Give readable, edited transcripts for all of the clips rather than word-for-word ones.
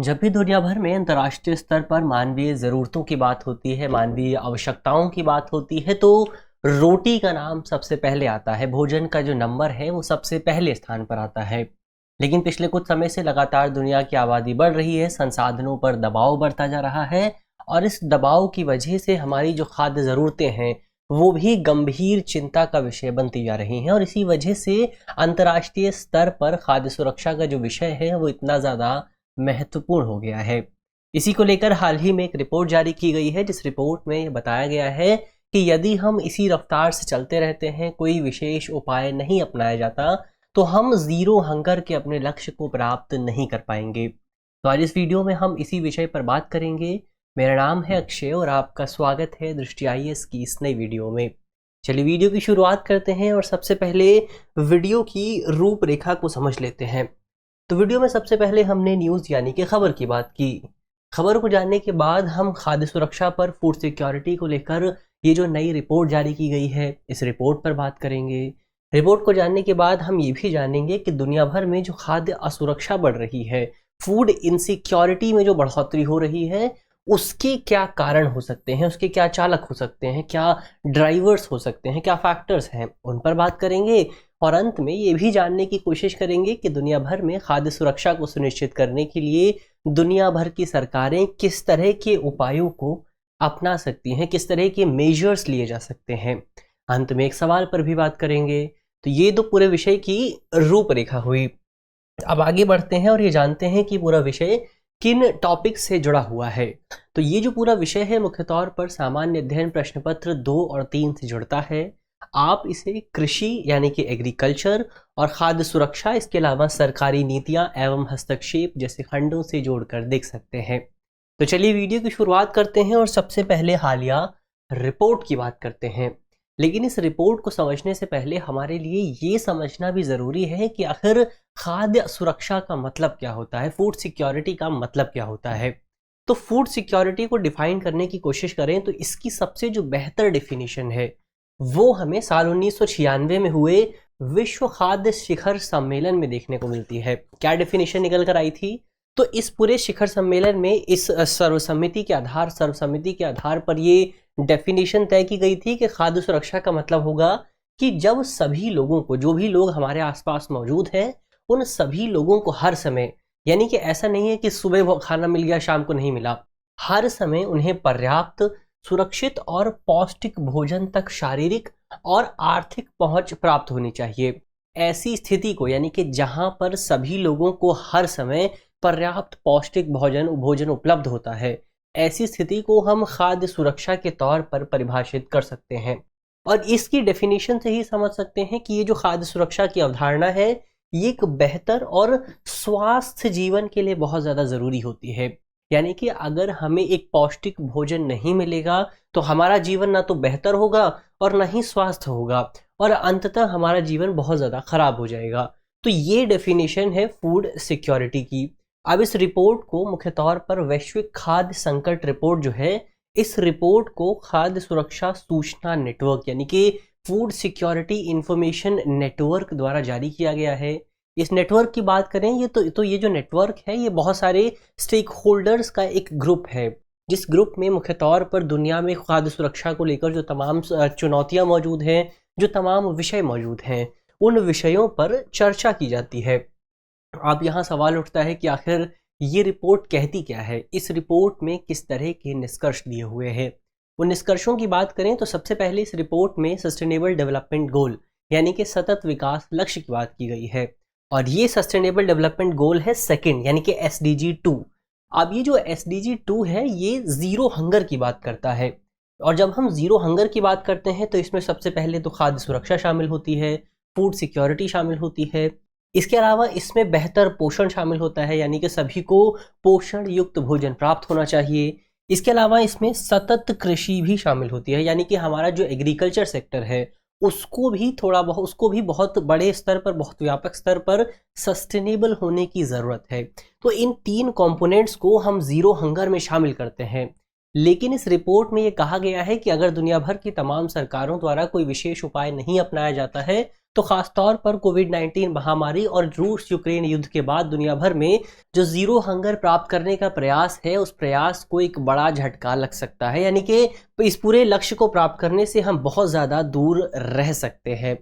जब भी दुनिया भर में अंतर्राष्ट्रीय स्तर पर मानवीय ज़रूरतों की बात होती है, मानवीय आवश्यकताओं की बात होती है, तो रोटी का नाम सबसे पहले आता है। भोजन का जो नंबर है वो सबसे पहले स्थान पर आता है। लेकिन पिछले कुछ समय से लगातार दुनिया की आबादी बढ़ रही है, संसाधनों पर दबाव बढ़ता जा रहा है और इस दबाव की वजह से हमारी जो खाद्य ज़रूरतें हैं वो भी गंभीर चिंता का विषय बनती जा रही हैं। और इसी वजह से अंतर्राष्ट्रीय स्तर पर खाद्य सुरक्षा का जो विषय है वो इतना ज़्यादा महत्वपूर्ण हो गया है। इसी को लेकर हाल ही में एक रिपोर्ट जारी की गई है, जिस रिपोर्ट में बताया गया है कि यदि हम इसी रफ्तार से चलते रहते हैं, कोई विशेष उपाय नहीं अपनाया जाता, तो हम ज़ीरो हंगर के अपने लक्ष्य को प्राप्त नहीं कर पाएंगे। तो आज इस वीडियो में हम इसी विषय पर बात करेंगे। मेरा नाम है अक्षय और आपका स्वागत है दृष्टि IAS की इस नई वीडियो में। चलिए वीडियो की शुरुआत करते हैं और सबसे पहले वीडियो की रूपरेखा को समझ लेते हैं। तो वीडियो में सबसे पहले हमने न्यूज़ यानी कि खबर की बात की। खबर को जानने के बाद हम खाद्य सुरक्षा पर, फूड सिक्योरिटी को लेकर ये जो नई रिपोर्ट जारी की गई है, इस रिपोर्ट पर बात करेंगे। रिपोर्ट को जानने के बाद हम ये भी जानेंगे कि दुनिया भर में जो खाद्य असुरक्षा बढ़ रही है, फूड इनसिक्योरिटी में जो बढ़ोतरी हो रही है, उसके क्या कारण हो सकते हैं, उसके क्या चालक हो सकते हैं, क्या ड्राइवर्स हो सकते हैं, क्या फैक्टर्स हैं, उन पर बात करेंगे। और अंत में ये भी जानने की कोशिश करेंगे कि दुनिया भर में खाद्य सुरक्षा को सुनिश्चित करने के लिए दुनिया भर की सरकारें किस तरह के उपायों को अपना सकती हैं, किस तरह के मेजर्स लिए जा सकते हैं। अंत में एक सवाल पर भी बात करेंगे। तो ये तो पूरे विषय की रूपरेखा हुई। अब आगे बढ़ते हैं और ये जानते हैं कि पूरा विषय किन टॉपिक से जुड़ा हुआ है। तो ये जो पूरा विषय है मुख्य तौर पर सामान्य अध्ययन प्रश्न पत्र 2 और 3 से जुड़ता है। आप इसे कृषि यानी कि एग्रीकल्चर और खाद्य सुरक्षा, इसके अलावा सरकारी नीतियां एवं हस्तक्षेप जैसे खंडों से जोड़कर देख सकते हैं। तो चलिए वीडियो की शुरुआत करते हैं और सबसे पहले हालिया रिपोर्ट की बात करते हैं। लेकिन इस रिपोर्ट को समझने से पहले हमारे लिए ये समझना भी ज़रूरी है कि आखिर खाद्य सुरक्षा का मतलब क्या होता है, फूड सिक्योरिटी का मतलब क्या होता है। तो फूड सिक्योरिटी को डिफाइन करने की कोशिश करें तो इसकी सबसे जो बेहतर डेफिनेशन है वो हमें साल 1996 में हुए विश्व खाद्य शिखर सम्मेलन में देखने को मिलती है। क्या डेफिनेशन निकल कर आई थी? तो इस पूरे शिखर सम्मेलन में इस सर्वसम्मति के आधार पर ये डेफिनेशन तय की गई थी कि खाद्य सुरक्षा का मतलब होगा कि जब सभी लोगों को, जो भी लोग हमारे आसपास मौजूद हैं, उन सभी लोगों को हर समय, यानी कि ऐसा नहीं है कि सुबह खाना मिल गया शाम को नहीं मिला, हर समय उन्हें पर्याप्त, सुरक्षित और पौष्टिक भोजन तक शारीरिक और आर्थिक पहुंच प्राप्त होनी चाहिए। ऐसी स्थिति को, यानी कि जहां पर सभी लोगों को हर समय पर्याप्त पौष्टिक भोजन उपलब्ध होता है, ऐसी स्थिति को हम खाद्य सुरक्षा के तौर पर परिभाषित कर सकते हैं। और इसकी डेफिनेशन से ही समझ सकते हैं कि ये जो खाद्य सुरक्षा की अवधारणा है, ये एक बेहतर और स्वस्थ जीवन के लिए बहुत ज़्यादा ज़रूरी होती है। यानी कि अगर हमें एक पौष्टिक भोजन नहीं मिलेगा तो हमारा जीवन ना तो बेहतर होगा और ना ही स्वस्थ होगा, और अंततः हमारा जीवन बहुत ज़्यादा ख़राब हो जाएगा। तो ये डेफिनेशन है फूड सिक्योरिटी की। अब इस रिपोर्ट को मुख्य तौर पर वैश्विक खाद्य संकट रिपोर्ट जो है, इस रिपोर्ट को खाद्य सुरक्षा सूचना नेटवर्क यानी कि फूड सिक्योरिटी इंफॉर्मेशन नेटवर्क द्वारा जारी किया गया है। इस नेटवर्क की बात करें ये जो नेटवर्क है, ये बहुत सारे स्टेक होल्डर्स का एक ग्रुप है, जिस ग्रुप में मुख्य तौर पर दुनिया में खाद्य सुरक्षा को लेकर जो तमाम चुनौतियां मौजूद हैं, जो तमाम विषय मौजूद हैं, उन विषयों पर चर्चा की जाती है। अब यहाँ सवाल उठता है कि आखिर ये रिपोर्ट कहती क्या है, इस रिपोर्ट में किस तरह के निष्कर्ष दिए हुए हैं। उन निष्कर्षों की बात करें तो सबसे पहले इस रिपोर्ट में सस्टेनेबल डेवलपमेंट गोल यानी कि सतत विकास लक्ष्य की बात की गई है, और ये सस्टेनेबल डेवलपमेंट गोल है सेकंड यानी कि SDG 2। अब ये जो SDG 2 है, ये ज़ीरो हंगर की बात करता है, और जब हम ज़ीरो हंगर की बात करते हैं तो इसमें सबसे पहले तो खाद्य सुरक्षा शामिल होती है, फूड सिक्योरिटी शामिल होती है। इसके अलावा इसमें बेहतर पोषण शामिल होता है, यानी कि सभी को पोषण युक्त भोजन प्राप्त होना चाहिए। इसके अलावा इसमें सतत कृषि भी शामिल होती है, यानी कि हमारा जो एग्रीकल्चर सेक्टर है उसको भी बहुत बड़े स्तर पर, बहुत व्यापक स्तर पर सस्टेनेबल होने की ज़रूरत है। तो इन 3 कंपोनेंट्स को हम ज़ीरो हंगर में शामिल करते हैं। लेकिन इस रिपोर्ट में ये कहा गया है कि अगर दुनिया भर की तमाम सरकारों द्वारा कोई विशेष उपाय नहीं अपनाया जाता है तो खास तौर पर कोविड-19 महामारी और रूस यूक्रेन युद्ध के बाद दुनिया भर में जो ज़ीरो हंगर प्राप्त करने का प्रयास है, उस प्रयास को एक बड़ा झटका लग सकता है। यानी कि इस पूरे लक्ष्य को प्राप्त करने से हम बहुत ज़्यादा दूर रह सकते हैं।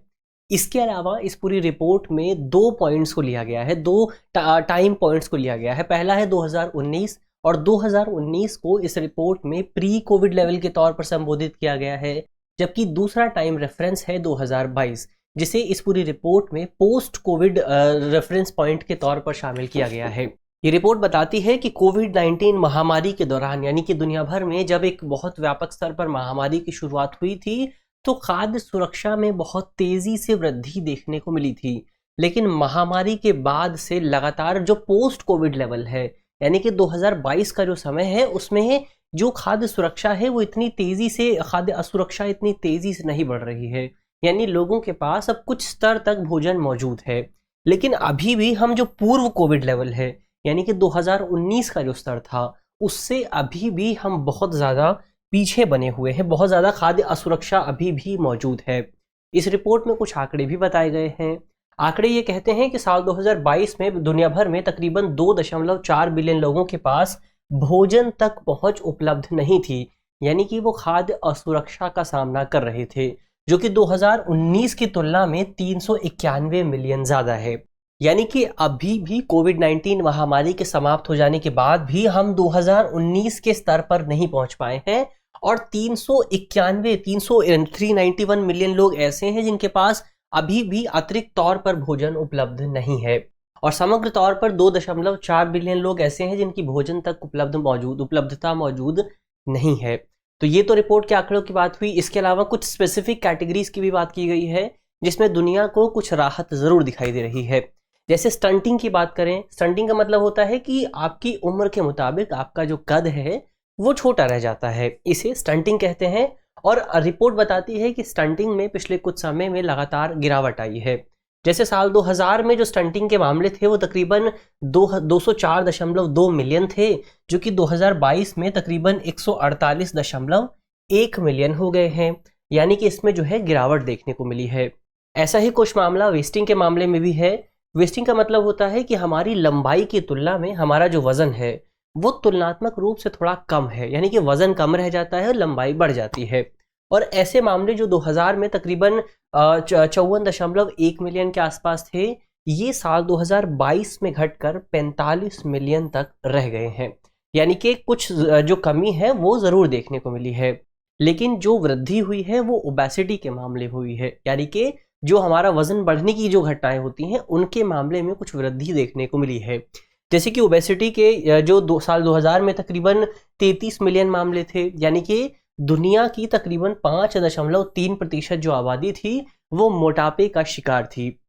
इसके अलावा इस पूरी रिपोर्ट में 2 पॉइंट्स को लिया गया है, 2 टाइम पॉइंट्स को लिया गया है। पहला है 2019 और 2019 को इस रिपोर्ट में प्री कोविड लेवल के तौर पर संबोधित किया गया है, जबकि दूसरा टाइम रेफरेंस है 2022, जिसे इस पूरी रिपोर्ट में पोस्ट कोविड रेफरेंस पॉइंट के तौर पर शामिल किया गया है। ये रिपोर्ट बताती है कि कोविड-19 महामारी के दौरान, यानी कि दुनिया भर में जब एक बहुत व्यापक स्तर पर महामारी की शुरुआत हुई थी, तो खाद्य सुरक्षा में बहुत तेजी से वृद्धि देखने को मिली थी। लेकिन महामारी के बाद से लगातार जो पोस्ट कोविड लेवल है, यानी कि 2022 का जो समय है, उसमें जो खाद्य सुरक्षा है वो इतनी तेजी से, खाद्य असुरक्षा इतनी तेजी से नहीं बढ़ रही है। यानी लोगों के पास अब कुछ स्तर तक भोजन मौजूद है, लेकिन अभी भी हम जो पूर्व कोविड लेवल है, यानी कि 2019 का जो स्तर था, उससे अभी भी हम बहुत ज़्यादा पीछे बने हुए हैं। बहुत ज़्यादा खाद्य असुरक्षा अभी भी मौजूद है। इस रिपोर्ट में कुछ आंकड़े भी बताए गए हैं। आंकड़े ये कहते हैं कि साल 2022 में दुनिया भर में तकरीबन 2.4 बिलियन लोगों के पास भोजन तक पहुंच उपलब्ध नहीं थी, यानी कि वो खाद्य असुरक्षा का सामना कर रहे थे, जो कि 2019 की तुलना में 391 मिलियन ज़्यादा है। यानी कि अभी भी कोविड-19 महामारी के समाप्त हो जाने के बाद भी हम 2019 के स्तर पर नहीं पहुंच पाए हैं, और 391 मिलियन लोग ऐसे हैं जिनके पास अभी भी अतिरिक्त तौर पर भोजन उपलब्ध नहीं है, और समग्र तौर पर 2.4 बिलियन लोग ऐसे हैं जिनकी भोजन तक उपलब्धता मौजूद नहीं है। तो ये तो रिपोर्ट के आंकड़ों की बात हुई। इसके अलावा कुछ स्पेसिफिक कैटेगरीज की भी बात की गई है, जिसमें दुनिया को कुछ राहत ज़रूर दिखाई दे रही है। जैसे स्टंटिंग की बात करें, स्टंटिंग का मतलब होता है कि आपकी उम्र के मुताबिक आपका जो कद है वो छोटा रह जाता है, इसे स्टंटिंग कहते हैं। और रिपोर्ट बताती है कि स्टंटिंग में पिछले कुछ समय में लगातार गिरावट आई है। जैसे साल 2000 में जो स्टंटिंग के मामले थे वो तकरीबन 204.2 मिलियन थे, जो कि 2022 में तकरीबन 148.1 मिलियन हो गए हैं। यानी कि इसमें जो है गिरावट देखने को मिली है। ऐसा ही कुछ मामला वेस्टिंग के मामले में भी है। वेस्टिंग का मतलब होता है कि हमारी लंबाई की तुलना में हमारा जो वज़न है वो तुलनात्मक रूप से थोड़ा कम है, यानी कि वज़न कम रह जाता है और लंबाई बढ़ जाती है। और ऐसे मामले जो 2000 में तकरीबन 54.1 मिलियन के आसपास थे, ये साल 2022 में घटकर 45 मिलियन तक रह गए हैं। यानी कि कुछ जो कमी है वो ज़रूर देखने को मिली है, लेकिन जो वृद्धि हुई है वो ओबेसिटी के मामले हुई है। यानी कि जो हमारा वज़न बढ़ने की जो घटनाएं होती हैं उनके मामले में कुछ वृद्धि देखने को मिली है। जैसे कि ओबेसिटी के जो साल 2000 में तकरीबन 33 मिलियन मामले थे, यानी कि दुनिया की तकरीबन 5.3% जो आबादी थी वो मोटापे का शिकार थी।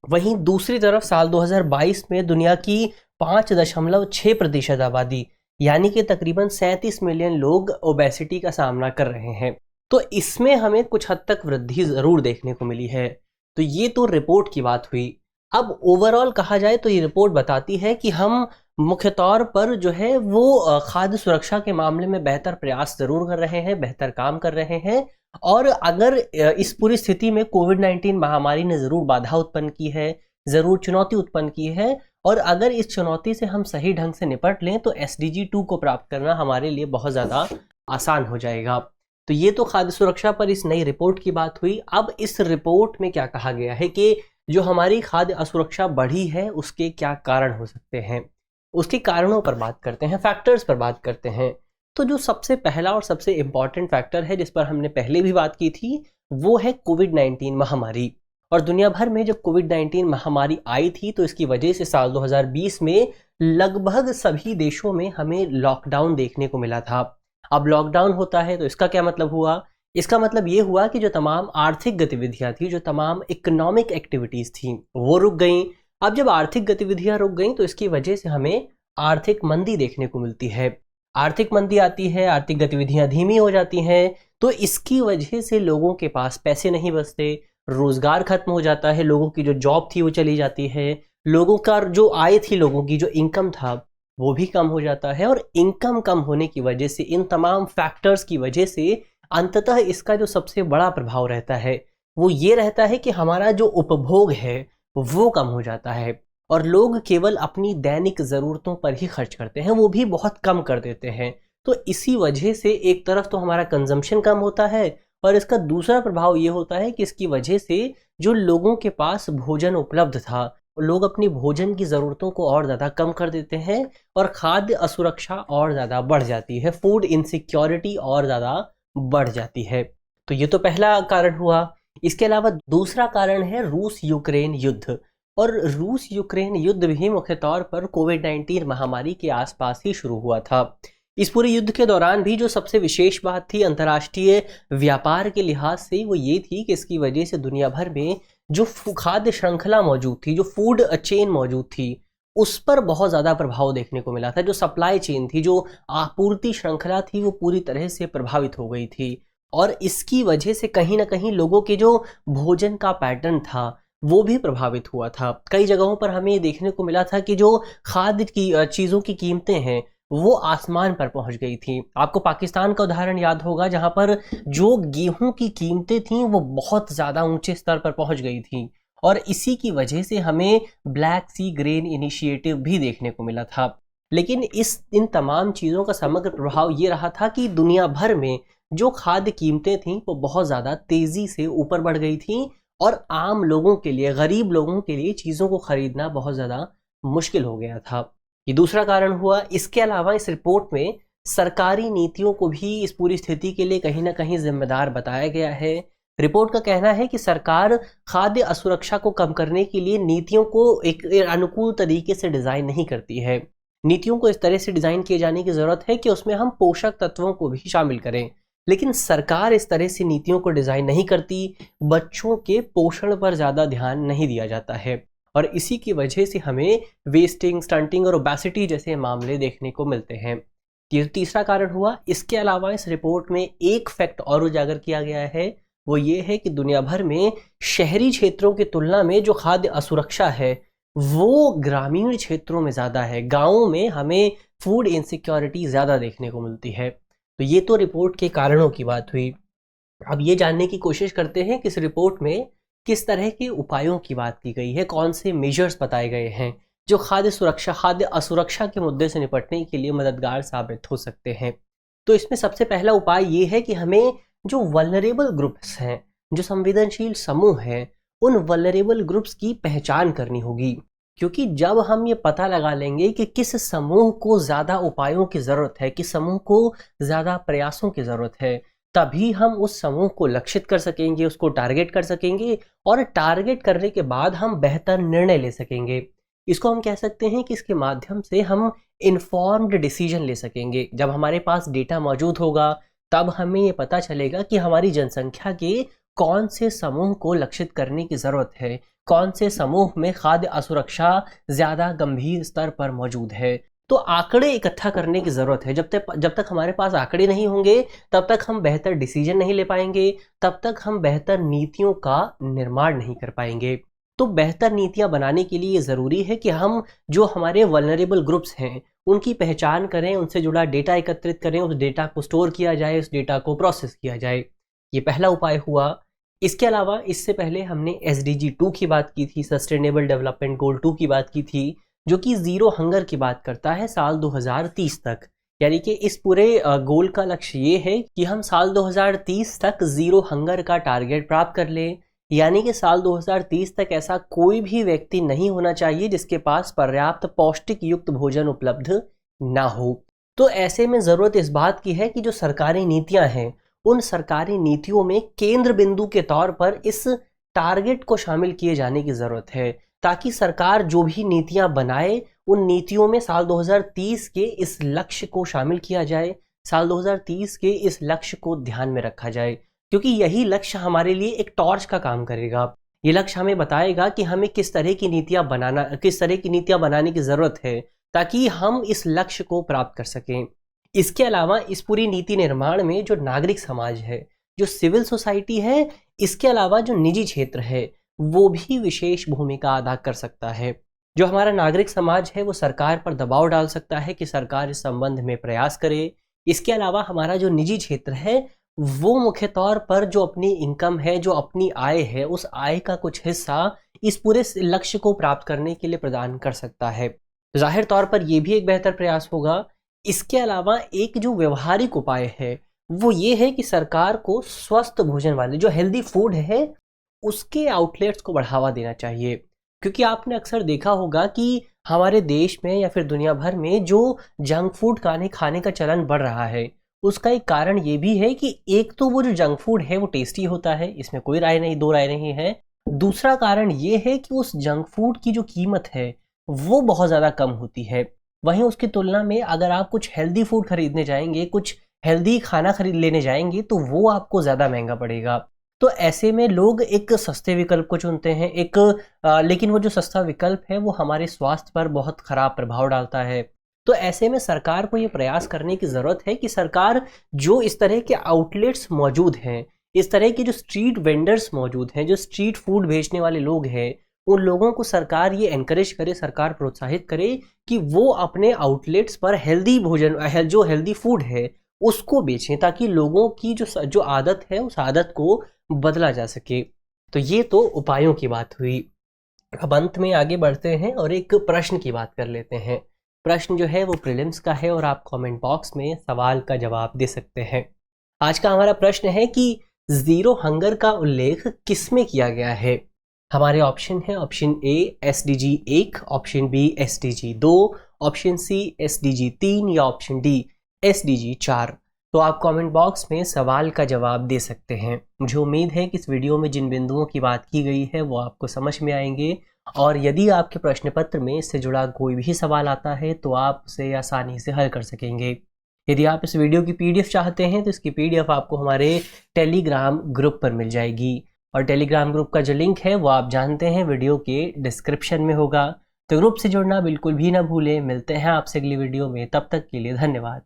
वहीं दूसरी तरफ साल 2022 में दुनिया की 5.6% आबादी, यानी कि तकरीबन 37 मिलियन लोग ओबेसिटी का सामना कर रहे हैं। तो इसमें हमें कुछ हद तक वृद्धि ज़रूर देखने को मिली है। तो ये तो रिपोर्ट की बात हुई। अब ओवरऑल कहा जाए तो ये रिपोर्ट बताती है कि हम मुख्य तौर पर जो है वो खाद्य सुरक्षा के मामले में बेहतर प्रयास ज़रूर कर रहे हैं, बेहतर काम कर रहे हैं। और अगर इस पूरी स्थिति में कोविड-19 महामारी ने ज़रूर बाधा उत्पन्न की है, ज़रूर चुनौती उत्पन्न की है, और अगर इस चुनौती से हम सही ढंग से निपट लें तो SDG 2 को प्राप्त करना हमारे लिए बहुत ज़्यादा आसान हो जाएगा। तो ये तो खाद्य सुरक्षा पर इस नई रिपोर्ट की बात हुई। अब इस रिपोर्ट में क्या कहा गया है कि जो हमारी खाद्य असुरक्षा बढ़ी है उसके क्या कारण हो सकते हैं, उसके कारणों पर बात करते हैं, फैक्टर्स पर बात करते हैं। तो जो सबसे पहला और सबसे इम्पॉर्टेंट फैक्टर है जिस पर हमने पहले भी बात की थी, वो है कोविड-19 महामारी। और दुनिया भर में जब कोविड-19 महामारी आई थी तो इसकी वजह से साल 2020 में लगभग सभी देशों में हमें लॉकडाउन देखने को मिला था। अब लॉकडाउन होता है तो इसका क्या मतलब हुआ? इसका मतलब ये हुआ कि जो तमाम आर्थिक गतिविधियां थी, जो तमाम इकोनॉमिक एक्टिविटीज़ थी, वो रुक गई। अब जब आर्थिक गतिविधियां रुक गई तो इसकी वजह से हमें आर्थिक मंदी देखने को मिलती है। आर्थिक मंदी आती है, आर्थिक गतिविधियां धीमी हो जाती हैं, तो इसकी वजह से लोगों के पास पैसे नहीं बचते, रोज़गार खत्म हो जाता है, लोगों की जो जॉब थी वो चली जाती है, लोगों का जो आय थी, लोगों की जो इनकम था वो भी कम हो जाता है। और इनकम कम होने की वजह से, इन तमाम फैक्टर्स की वजह से अंततः इसका जो सबसे बड़ा प्रभाव रहता है वो ये रहता है कि हमारा जो उपभोग है वो कम हो जाता है और लोग केवल अपनी दैनिक ज़रूरतों पर ही खर्च करते हैं, वो भी बहुत कम कर देते हैं। तो इसी वजह से एक तरफ तो हमारा कंजम्पशन कम होता है और इसका दूसरा प्रभाव ये होता है कि इसकी वजह से जो लोगों के पास भोजन उपलब्ध था, लोग अपनी भोजन की ज़रूरतों को और ज़्यादा कम कर देते हैं और खाद्य असुरक्षा और ज़्यादा बढ़ जाती है, फूड इनसिक्योरिटी और ज़्यादा बढ़ जाती है। तो ये तो पहला कारण हुआ। इसके अलावा दूसरा कारण है रूस यूक्रेन युद्ध। और रूस यूक्रेन युद्ध भी मुख्य तौर पर कोविड-19 महामारी के आसपास ही शुरू हुआ था। इस पूरे युद्ध के दौरान भी जो सबसे विशेष बात थी अंतर्राष्ट्रीय व्यापार के लिहाज से, वो ये थी कि इसकी वजह से दुनिया भर में जो खाद्य श्रृंखला मौजूद थी, जो फूड चेन मौजूद थी, उस पर बहुत ज़्यादा प्रभाव देखने को मिला था। जो सप्लाई चेन थी, जो आपूर्ति श्रृंखला थी, वो पूरी तरह से प्रभावित हो गई थी और इसकी वजह से कहीं ना कहीं लोगों के जो भोजन का पैटर्न था वो भी प्रभावित हुआ था। कई जगहों पर हमें ये देखने को मिला था कि जो खाद्य की चीज़ों की कीमतें हैं वो आसमान पर पहुंच गई थी। आपको पाकिस्तान का उदाहरण याद होगा, जहां पर जो गेहूं की कीमतें थीं वो बहुत ज़्यादा ऊंचे स्तर पर पहुंच गई थी और इसी की वजह से हमें ब्लैक सी ग्रेन इनिशिएटिव भी देखने को मिला था। लेकिन इन तमाम चीज़ों का समग्र प्रभाव ये रहा था कि दुनिया भर में जो खाद्य कीमतें थीं वो बहुत ज़्यादा तेज़ी से ऊपर बढ़ गई थीं और आम लोगों के लिए, गरीब लोगों के लिए चीज़ों को ख़रीदना बहुत ज़्यादा मुश्किल हो गया था। ये दूसरा कारण हुआ। इसके अलावा इस रिपोर्ट में सरकारी नीतियों को भी इस पूरी स्थिति के लिए कहीं ना कहीं जिम्मेदार बताया गया है। रिपोर्ट का कहना है कि सरकार खाद्य असुरक्षा को कम करने के लिए नीतियों को एक अनुकूल तरीके से डिज़ाइन नहीं करती है। नीतियों को इस तरह से डिज़ाइन किए जाने की ज़रूरत है कि उसमें हम पोषक तत्वों को भी शामिल करें, लेकिन सरकार इस तरह से नीतियों को डिज़ाइन नहीं करती। बच्चों के पोषण पर ज़्यादा ध्यान नहीं दिया जाता है और इसी की वजह से हमें वेस्टिंग, स्टंटिंग और ओबेसिटी जैसे मामले देखने को मिलते हैं। ये तीसरा कारण हुआ। इसके अलावा इस रिपोर्ट में एक फैक्ट और उजागर किया गया है, वो ये है कि दुनिया भर में शहरी क्षेत्रों की तुलना में जो खाद्य असुरक्षा है वो ग्रामीण क्षेत्रों में ज़्यादा है। गाँवों में हमें फूड इनसिक्योरिटी ज़्यादा देखने को मिलती है। तो ये तो रिपोर्ट के कारणों की बात हुई। अब ये जानने की कोशिश करते हैं कि इस रिपोर्ट में किस तरह के उपायों की बात की गई है, कौन से मेजर्स बताए गए हैं जो खाद्य असुरक्षा के मुद्दे से निपटने के लिए मददगार साबित हो सकते हैं। तो इसमें सबसे पहला उपाय ये है कि हमें जो वल्नरेबल ग्रुप्स हैं, जो संवेदनशील समूह हैं, उन वल्नरेबल ग्रुप्स की पहचान करनी होगी। क्योंकि जब हम ये पता लगा लेंगे कि किस समूह को ज़्यादा उपायों की ज़रूरत है, किस समूह को ज़्यादा प्रयासों की ज़रूरत है, तभी हम उस समूह को लक्षित कर सकेंगे, उसको टारगेट कर सकेंगे और टारगेट करने के बाद हम बेहतर निर्णय ले सकेंगे। इसको हम कह सकते हैं कि इसके माध्यम से हम इन्फॉर्म्ड डिसीजन ले सकेंगे। जब हमारे पास डेटा मौजूद होगा तब हमें ये पता चलेगा कि हमारी जनसंख्या के कौन से समूह को लक्षित करने की ज़रूरत है, कौन से समूह में खाद्य असुरक्षा ज़्यादा गंभीर स्तर पर मौजूद है। तो आंकड़े इकट्ठा करने की ज़रूरत है। जब तक हमारे पास आंकड़े नहीं होंगे तब तक हम बेहतर डिसीजन नहीं ले पाएंगे, तब तक हम बेहतर नीतियों का निर्माण नहीं कर पाएंगे। तो बेहतर नीतियां बनाने के लिए ये ज़रूरी है कि हम जो हमारे वल्नरेबल ग्रुप्स हैं उनकी पहचान करें, उनसे जुड़ा डेटा एकत्रित करें, उस डेटा को स्टोर किया जाए, उस डेटा को प्रोसेस किया जाए। ये पहला उपाय हुआ। इसके अलावा इससे पहले हमने SDG 2 की बात की थी, सस्टेनेबल डेवलपमेंट गोल 2 की बात की थी, जो कि ज़ीरो हंगर की बात करता है साल 2030 तक। यानी कि इस पूरे गोल का लक्ष्य ये है कि हम साल 2030 तक ज़ीरो हंगर का टारगेट प्राप्त कर लें। यानी कि साल 2030 तक ऐसा कोई भी व्यक्ति नहीं होना चाहिए जिसके पास पर्याप्त पौष्टिक युक्त भोजन उपलब्ध ना हो। तो ऐसे में ज़रूरत इस बात की है कि जो सरकारी नीतियां हैं उन सरकारी नीतियों में केंद्र बिंदु के तौर पर इस टारगेट को शामिल किए जाने की ज़रूरत है, ताकि सरकार जो भी नीतियां बनाए उन नीतियों में साल 2030 के इस लक्ष्य को शामिल किया जाए, साल 2030 के इस लक्ष्य को ध्यान में रखा जाए। क्योंकि यही लक्ष्य हमारे लिए एक टॉर्च का काम करेगा। ये लक्ष्य हमें बताएगा कि हमें किस तरह की नीतियां बनाने की ज़रूरत है ताकि हम इस लक्ष्य को प्राप्त कर सकें। इसके अलावा इस पूरी नीति निर्माण में जो नागरिक समाज है, जो सिविल सोसाइटी है, इसके अलावा जो निजी क्षेत्र है, वो भी विशेष भूमिका अदा कर सकता है। जो हमारा नागरिक समाज है वो सरकार पर दबाव डाल सकता है कि सरकार इस संबंध में प्रयास करे। इसके अलावा हमारा जो निजी क्षेत्र है वो मुख्य तौर पर जो अपनी इनकम है, जो अपनी आय है, उस आय का कुछ हिस्सा इस पूरे लक्ष्य को प्राप्त करने के लिए प्रदान कर सकता है। जाहिर तौर पर यह भी एक बेहतर प्रयास होगा। इसके अलावा एक जो व्यवहारिक उपाय है वो ये है कि सरकार को स्वस्थ भोजन वाले जो हेल्दी फूड है उसके आउटलेट्स को बढ़ावा देना चाहिए। क्योंकि आपने अक्सर देखा होगा कि हमारे देश में या फिर दुनिया भर में जो जंक फूड खाने का चलन बढ़ रहा है, उसका एक कारण ये भी है कि एक तो वो जो जंक फूड है वो टेस्टी होता है, इसमें कोई दो राय नहीं है। दूसरा कारण ये है कि उस जंक फूड की जो कीमत है वो बहुत ज़्यादा कम होती है। वहीं उसकी तुलना में अगर आप कुछ हेल्दी फूड खरीदने जाएंगे, कुछ हेल्दी खाना खरीद लेने जाएंगे, तो वो आपको ज़्यादा महंगा पड़ेगा। तो ऐसे में लोग एक सस्ते विकल्प को चुनते हैं, लेकिन वो जो सस्ता विकल्प है वो हमारे स्वास्थ्य पर बहुत खराब प्रभाव डालता है। तो ऐसे में सरकार को ये प्रयास करने की ज़रूरत है कि सरकार जो इस तरह के आउटलेट्स मौजूद हैं, इस तरह के जो स्ट्रीट वेंडर्स मौजूद हैं, जो स्ट्रीट फूड बेचने वाले लोग हैं, उन लोगों को सरकार ये एनकरेज करे, सरकार प्रोत्साहित करे कि वो अपने आउटलेट्स पर हेल्दी भोजन, जो हेल्दी फूड है उसको बेचें, ताकि लोगों की जो आदत है उस आदत को बदला जा सके। तो ये तो उपायों की बात हुई। अब अंत में आगे बढ़ते हैं और एक प्रश्न की बात कर लेते हैं। प्रश्न जो है वो प्रीलिम्स का है और आप कमेंट बॉक्स में सवाल का जवाब दे सकते हैं। आज का हमारा प्रश्न है कि जीरो हंगर का उल्लेख किसमें किया गया है। हमारे ऑप्शन है, option A SDG 1, option B SDG 2, option C SDG 3 या ऑप्शन डी SDG 4। तो आप कमेंट बॉक्स में सवाल का जवाब दे सकते हैं। मुझे उम्मीद है कि इस वीडियो में जिन बिंदुओं की बात की गई है वो आपको समझ में आएंगे, और यदि आपके प्रश्न पत्र में इससे जुड़ा कोई भी सवाल आता है तो आप उसे आसानी से हल कर सकेंगे। यदि आप इस वीडियो की PDF चाहते हैं तो इसकी PDF आपको हमारे टेलीग्राम ग्रुप पर मिल जाएगी, और टेलीग्राम ग्रुप का जो लिंक है वो आप जानते हैं वीडियो के डिस्क्रिप्शन में होगा। तो ग्रुप से जुड़ना बिल्कुल भी ना भूलें। मिलते हैं आपसे अगली वीडियो में, तब तक के लिए धन्यवाद।